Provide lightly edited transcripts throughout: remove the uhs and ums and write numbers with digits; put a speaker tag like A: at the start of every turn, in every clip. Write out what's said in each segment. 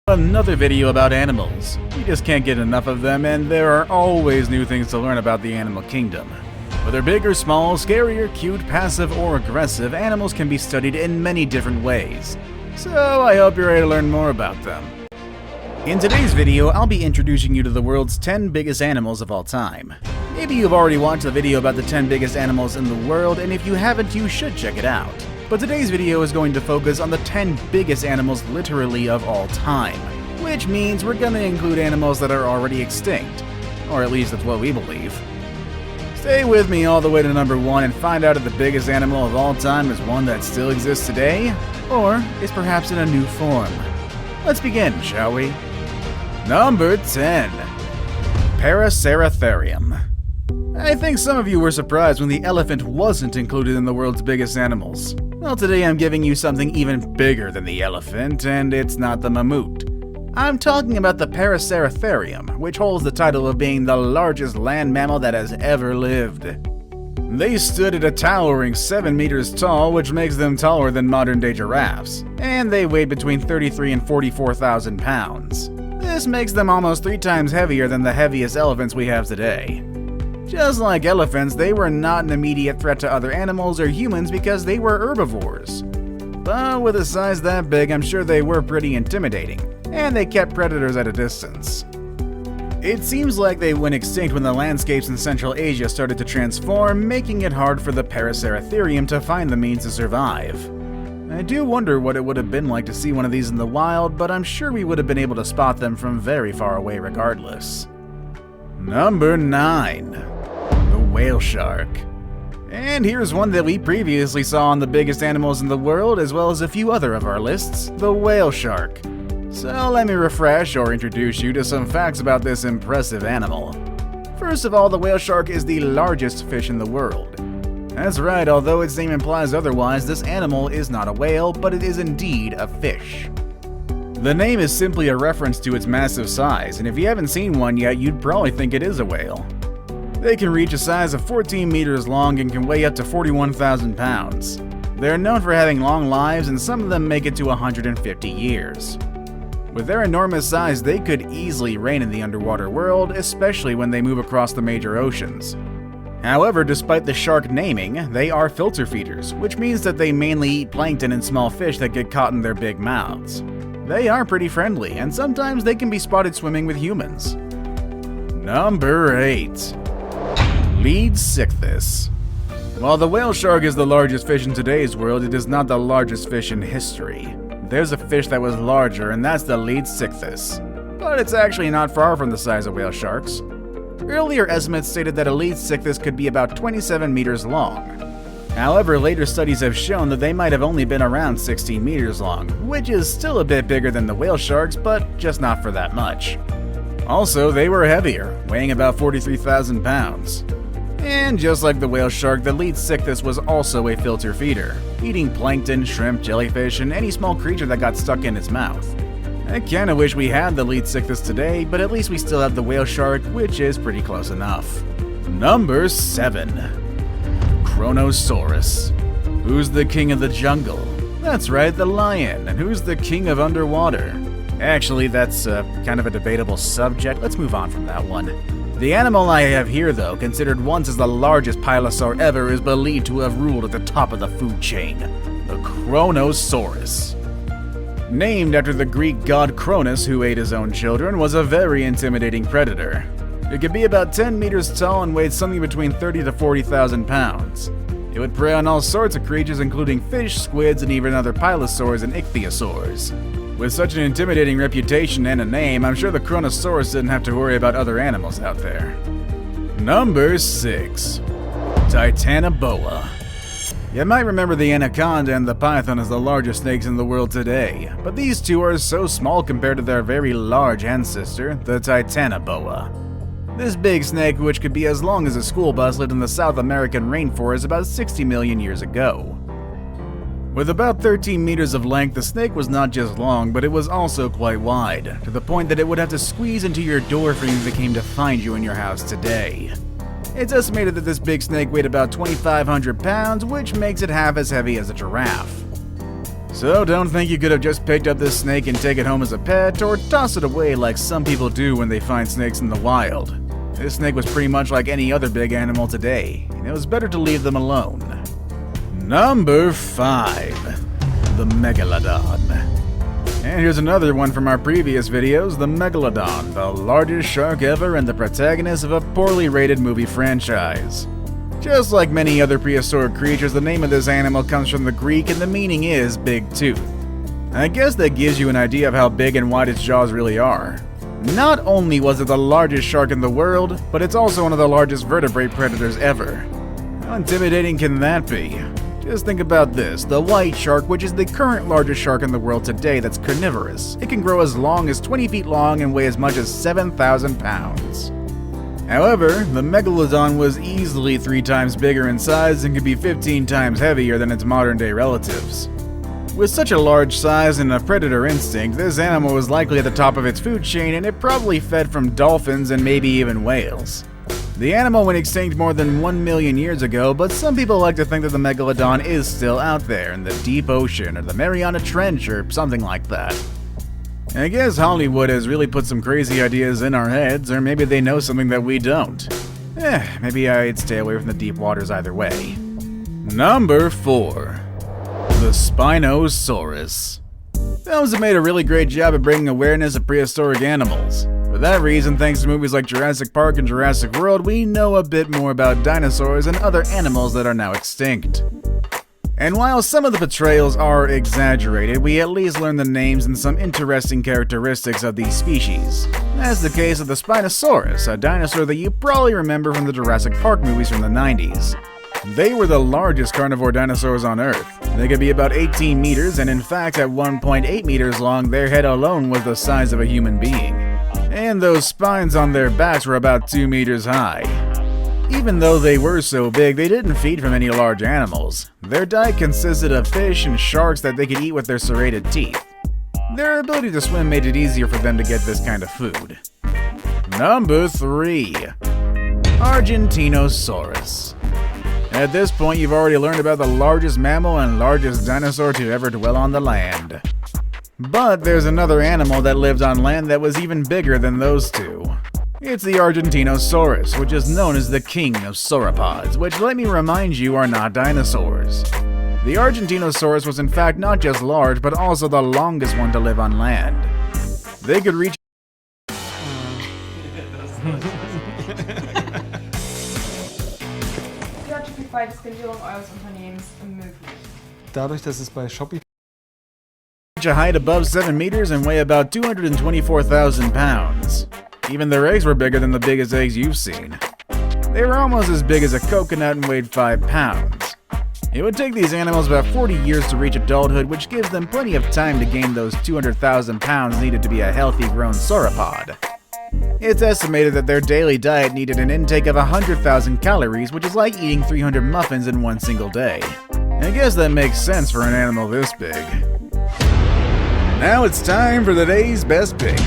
A: Another video about animals. You just can't get enough of them, and there are always new things to learn about the animal kingdom. Whether big or small, scary or cute, passive or aggressive, animals can be studied in many different ways. So I hope you're ready to learn more about them. In today's video, I'll be introducing you to the world's 10 biggest animals of all time. Maybe you've already watched the video about the 10 biggest animals in the world, and if you haven't, you should check it out. But today's video is going to focus on the 10 biggest animals literally of all time, which means we're going to include animals that are already extinct, or at least that's what we believe. Stay with me all the way to number 1 and find out if the biggest animal of all time is one that still exists today, or is perhaps in a new form. Let's begin, shall we? Number 10. Paraceratherium. I think some of you were surprised when the elephant wasn't included in the world's biggest animals. Well, today I'm giving you something even bigger than the elephant, and it's not the mammoth. I'm talking about the Paraceratherium, which holds the title of being the largest land mammal that has ever lived. They stood at a towering 7 meters tall, which makes them taller than modern-day giraffes, and they weighed between 33 and 44,000 pounds. This makes them almost 3 times heavier than the heaviest elephants we have today. Just like elephants, they were not an immediate threat to other animals or humans because they were herbivores. But with a size that big, I'm sure they were pretty intimidating, and they kept predators at a distance. It seems like they went extinct when the landscapes in Central Asia started to transform, making it hard for the Paraceratherium to find the means to survive. I do wonder what it would have been like to see one of these in the wild, but I'm sure we would have been able to spot them from very far away regardless. Number 9. The whale shark. And here's one that we previously saw on the biggest animals in the world, as well as a few other of our lists, the whale shark. So let me refresh or introduce you to some facts about this impressive animal. First of all, the whale shark is the largest fish in the world. That's right, although its name implies otherwise, this animal is not a whale, but it is indeed a fish. The name is simply a reference to its massive size, and if you haven't seen one yet, you'd probably think it is a whale. They can reach a size of 14 meters long and can weigh up to 41,000 pounds. They're known for having long lives, and some of them make it to 150 years. With their enormous size, they could easily reign in the underwater world, especially when they move across the major oceans. However, despite the shark naming, they are filter feeders, which means that they mainly eat plankton and small fish that get caught in their big mouths. They are pretty friendly, and sometimes they can be spotted swimming with humans. Number 8. Leadsichthys. While the whale shark is the largest fish in today's world, it is not the largest fish in history. There's a fish that was larger, and that's the Leadsichthys. But it's actually not far from the size of whale sharks. Earlier estimates stated that a Leadsichthys could be about 27 meters long. However, later studies have shown that they might have only been around 16 meters long, which is still a bit bigger than the whale sharks, but just not for that much. Also, they were heavier, weighing about 43,000 pounds. And just like the whale shark, the Leadsichthys was also a filter feeder, eating plankton, shrimp, jellyfish, and any small creature that got stuck in its mouth. I kinda wish we had the Leadsichthys today, but at least we still have the whale shark, which is pretty close enough. Number 7. Kronosaurus. Who's the king of the jungle? That's right, the lion. And who's the king of underwater? Actually, that's kind of a debatable subject. Let's move on from that one. The animal I have here, though, considered once as the largest pilosaur ever, is believed to have ruled at the top of the food chain. The Kronosaurus. Named after the Greek god Cronus, who ate his own children, was a very intimidating predator. It could be about 10 meters tall and weighed something between 30 to 40,000 pounds. It would prey on all sorts of creatures including fish, squids, and even other pilosaurs and ichthyosaurs. With such an intimidating reputation and a name, I'm sure the Kronosaurus didn't have to worry about other animals out there. Number 6. Titanoboa. You might remember the anaconda and the python as the largest snakes in the world today, but these two are so small compared to their very large ancestor, the Titanoboa. This big snake, which could be as long as a school bus, lived in the South American rainforest about 60 million years ago. With about 13 meters of length, the snake was not just long, but it was also quite wide, to the point that it would have to squeeze into your door frame if it came to find you in your house today. It's estimated that this big snake weighed about 2,500 pounds, which makes it half as heavy as a giraffe. So don't think you could have just picked up this snake and take it home as a pet, or toss it away like some people do when they find snakes in the wild. This snake was pretty much like any other big animal today, and it was better to leave them alone. Number 5. The Megalodon. And here's another one from our previous videos, the Megalodon, the largest shark ever and the protagonist of a poorly rated movie franchise. Just like many other prehistoric creatures, the name of this animal comes from the Greek and the meaning is big tooth. I guess that gives you an idea of how big and wide its jaws really are. Not only was it the largest shark in the world, but it's also one of the largest vertebrate predators ever. How intimidating can that be? Just think about this, the white shark, which is the current largest shark in the world today that's carnivorous. It can grow as long as 20 feet long and weigh as much as 7,000 pounds. However, the Megalodon was easily 3 times bigger in size and could be 15 times heavier than its modern-day relatives. With such a large size and a predator instinct, this animal was likely at the top of its food chain and it probably fed from dolphins and maybe even whales. The animal went extinct more than 1 million years ago, but some people like to think that the Megalodon is still out there in the deep ocean or the Mariana Trench or something like that. I guess Hollywood has really put some crazy ideas in our heads, or maybe they know something that we don't. Maybe I'd stay away from the deep waters either way. Number 4. The Spinosaurus. Films have made a really great job at bringing awareness of prehistoric animals. For that reason, thanks to movies like Jurassic Park and Jurassic World, we know a bit more about dinosaurs and other animals that are now extinct. And while some of the portrayals are exaggerated, we at least learn the names and some interesting characteristics of these species. That's the case of the Spinosaurus, a dinosaur that you probably remember from the Jurassic Park movies from the 90s. They were the largest carnivore dinosaurs on Earth. They could be about 18 meters, and in fact at 1.8 meters long, their head alone was the size of a human being. And those spines on their backs were about 2 meters high. Even though they were so big, they didn't feed from any large animals. Their diet consisted of fish and sharks that they could eat with their serrated teeth. Their ability to swim made it easier for them to get this kind of food. Number 3. Argentinosaurus. At this point, you've already learned about the largest mammal and largest dinosaur to ever dwell on the land. But there's another animal that lived on land that was even bigger than those two. It's the Argentinosaurus, which is known as the king of sauropods, which, let me remind you, are not dinosaurs. The Argentinosaurus was in fact not just large, but also the longest one to live on land. They could reach
B: Die Skalierung eures Unternehmens ermöglicht.
C: Dadurch, dass es bei Shopify
A: a height above 7 meters and weigh about 224,000 pounds. Even their eggs were bigger than the biggest eggs you've seen. They were almost as big as a coconut and weighed 5 pounds. It would take these animals about 40 years to reach adulthood, which gives them plenty of time to gain those 200,000 pounds needed to be a healthy grown sauropod. It's estimated that their daily diet needed an intake of 100,000 calories, which is like eating 300 muffins in one single day. I guess that makes sense for an animal this big. Now it's time for the day's best pick.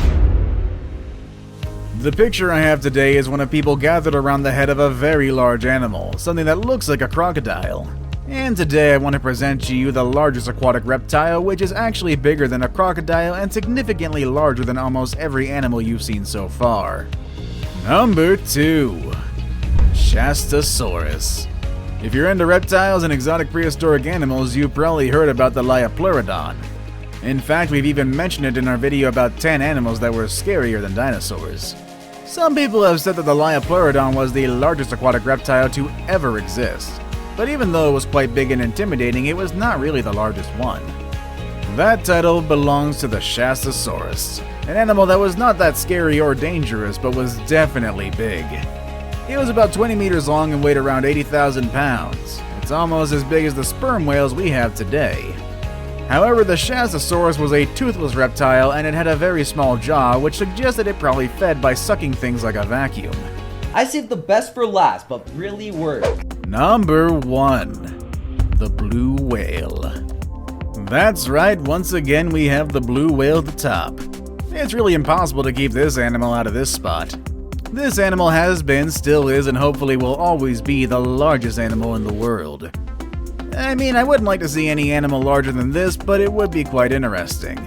A: The picture I have today is one of people gathered around the head of a very large animal, something that looks like a crocodile. And today I want to present to you the largest aquatic reptile, which is actually bigger than a crocodile and significantly larger than almost every animal you've seen so far. Number 2. Shastasaurus. If you're into reptiles and exotic prehistoric animals, you've probably heard about the Liopleurodon. In fact, we've even mentioned it in our video about 10 animals that were scarier than dinosaurs. Some people have said that the Liopleurodon was the largest aquatic reptile to ever exist. But even though it was quite big and intimidating, it was not really the largest one. That title belongs to the Shastasaurus, an animal that was not that scary or dangerous, but was definitely big. It was about 20 meters long and weighed around 80,000 pounds. It's almost as big as the sperm whales we have today. However, the Shastasaurus was a toothless reptile and it had a very small jaw, which suggested it probably fed by sucking things like a vacuum.
D: I saved the best for last, but really worked.
A: Number 1. The blue whale. That's right, once again we have the blue whale at the top. It's really impossible to keep this animal out of this spot. This animal has been, still is, and hopefully will always be the largest animal in the world. I mean, I wouldn't like to see any animal larger than this, but it would be quite interesting.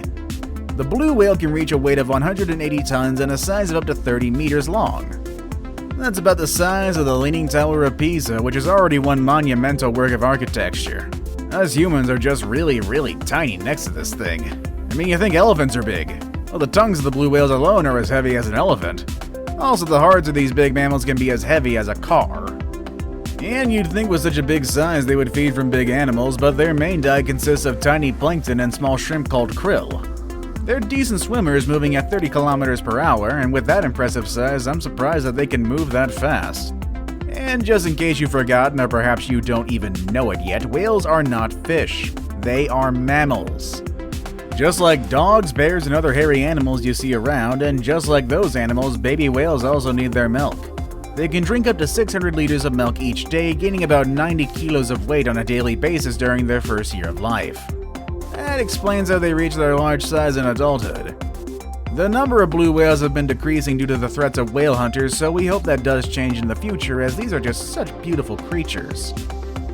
A: The blue whale can reach a weight of 180 tons and a size of up to 30 meters long. That's about the size of the Leaning Tower of Pisa, which is already one monumental work of architecture. Us humans are just really, really tiny next to this thing. I mean, you think elephants are big. Well, the tongues of the blue whales alone are as heavy as an elephant. Also, the hearts of these big mammals can be as heavy as a car. And you'd think with such a big size they would feed from big animals, but their main diet consists of tiny plankton and small shrimp called krill. They're decent swimmers, moving at 30 kilometers per hour, and with that impressive size, I'm surprised that they can move that fast. And just in case you've forgotten, or perhaps you don't even know it yet, whales are not fish. They are mammals. Just like dogs, bears, and other hairy animals you see around, and just like those animals, baby whales also need their milk. They can drink up to 600 liters of milk each day, gaining about 90 kilos of weight on a daily basis during their first year of life. That explains how they reach their large size in adulthood. The number of blue whales have been decreasing due to the threats of whale hunters, so we hope that does change in the future, as these are just such beautiful creatures.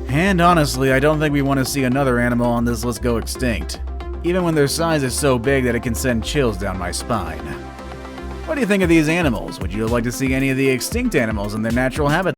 A: And honestly, I don't think we want to see another animal on this list go extinct, even when their size is so big that it can send chills down my spine. What do you think of these animals? Would you like to see any of the extinct animals in their natural habitat?